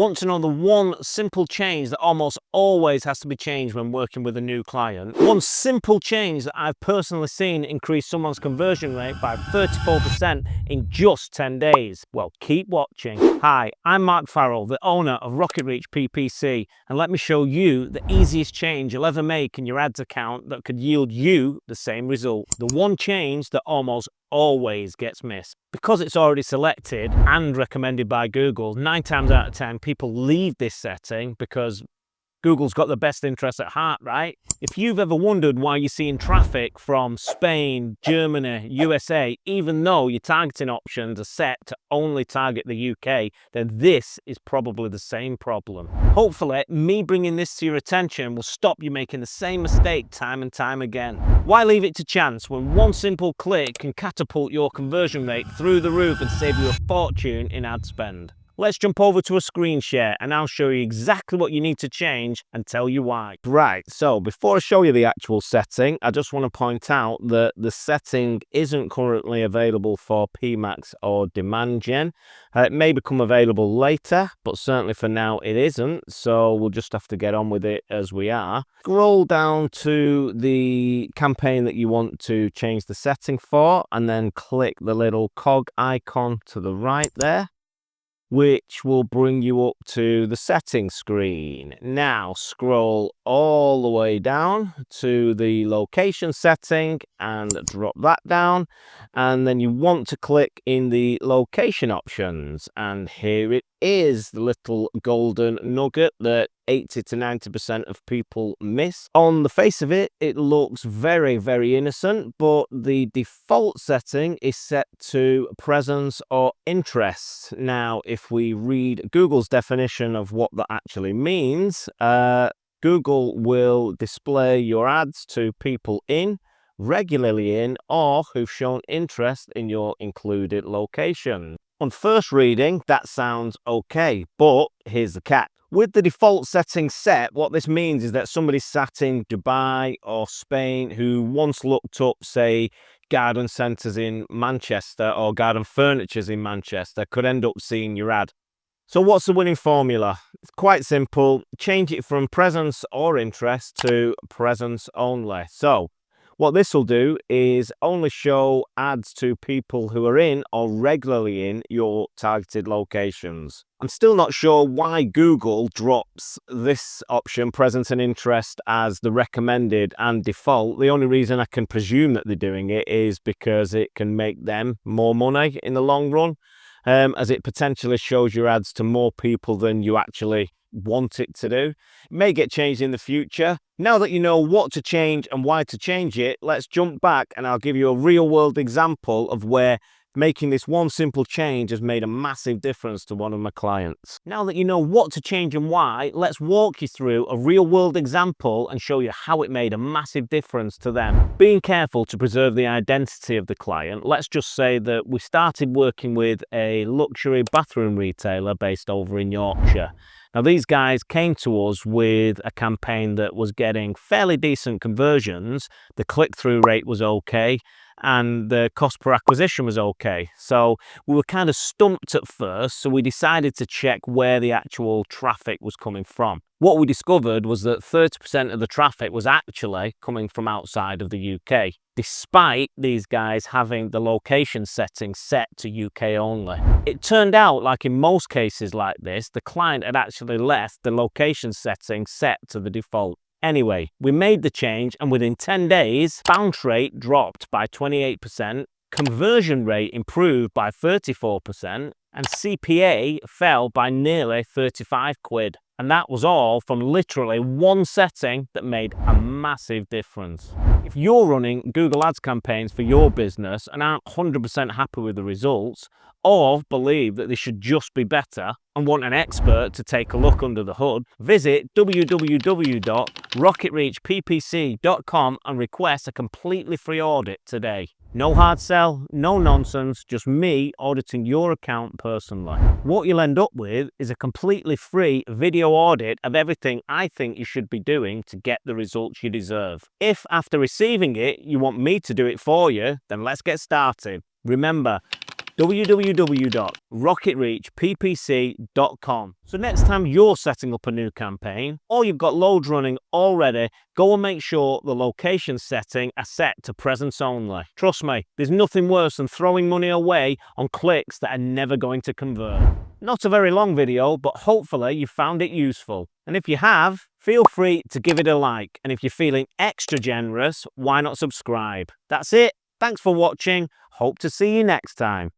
Want to know the one simple change that almost always has to be changed when working with a new client? One simple change that I've personally seen increase someone's conversion rate by 34% in just 10 days. Well, keep watching. Hi, I'm Mark Farrell, the owner of Rocket Reach PPC, and let me show you the easiest change you'll ever make in your ads account that could yield you the same result. The one change that almost always gets missed. Because it's already selected and recommended by Google, 9 times out of 10 people leave this setting because Google's got the best interest at heart, right? If you've ever wondered why you're seeing traffic from Spain, Germany, USA, even though your targeting options are set to only target the UK, then this is probably the same problem. Hopefully, me bringing this to your attention will stop you making the same mistake time and time again. Why leave it to chance when one simple click can catapult your conversion rate through the roof and save you a fortune in ad spend? Let's jump over to a screen share and I'll show you exactly what you need to change and tell you why. Right, so before I show you the actual setting, I just want to point out that the setting isn't currently available for PMax or Demand Gen. It may become available later, but certainly for now it isn't, so we'll just have to get on with it as we are. Scroll down to the campaign that you want to change the setting for and then click the little cog icon to the right there, which will bring you up to the settings screen. Now scroll all the way down to the location setting and drop that down, and then you want to click in the location options, and here it is, the little golden nugget that 80 to 90% of people miss. On the face of it, it looks very, very innocent, but the default setting is set to presence or interest. Now, if we read Google's definition of what that actually means, Google will display your ads to people regularly in, or who've shown interest in your included location. On first reading, that sounds okay, but here's the catch. With the default settings set, what this means is that somebody sat in Dubai or Spain who once looked up, say, garden centres in Manchester or garden furnitures in Manchester could end up seeing your ad. So what's the winning formula? It's quite simple. Change it from presence or interest to presence only. So what this will do is only show ads to people who are in or regularly in your targeted locations. I'm still not sure why Google drops this option, presence and interest, as the recommended and default. The only reason I can presume that they're doing it is because it can make them more money in the long run, as it potentially shows your ads to more people than you actually want it to do. It may get changed in the future. Now that you know what to change and why to change it, let's jump back and I'll give you a real world example of where making this one simple change has made a massive difference to one of my clients. Now that you know what to change and why, let's walk you through a real world example and show you how it made a massive difference to them. Being careful to preserve the identity of the client, let's just say that we started working with a luxury bathroom retailer based over in Yorkshire. Now, these guys came to us with a campaign that was getting fairly decent conversions. The click-through rate was okay, and the cost per acquisition was okay. So we were kind of stumped at first, so we decided to check where the actual traffic was coming from. What we discovered was that 30% of the traffic was actually coming from outside of the UK, despite these guys having the location setting set to UK only. It turned out, like in most cases like this, the client had actually left the location setting set to the default. Anyway, we made the change, and within 10 days, bounce rate dropped by 28%, conversion rate improved by 34%, and CPA fell by nearly 35 quid. And that was all from literally one setting that made a massive difference. If you're running Google Ads campaigns for your business and aren't 100% happy with the results, or believe that they should just be better and want an expert to take a look under the hood, visit www.rocketreachppc.com and request a completely free audit today. No hard sell, no nonsense, just me auditing your account personally. What you'll end up with is a completely free video audit of everything I think you should be doing to get the results you deserve. If after receiving it, you want me to do it for you, then let's get started. Remember, www.rocketreachppc.com. So next time you're setting up a new campaign, or you've got loads running already, go and make sure the location setting are set to presence only. Trust me, there's nothing worse than throwing money away on clicks that are never going to convert. Not a very long video, but hopefully you found it useful. And if you have, feel free to give it a like. And if you're feeling extra generous, why not subscribe? That's it. Thanks for watching. Hope to see you next time.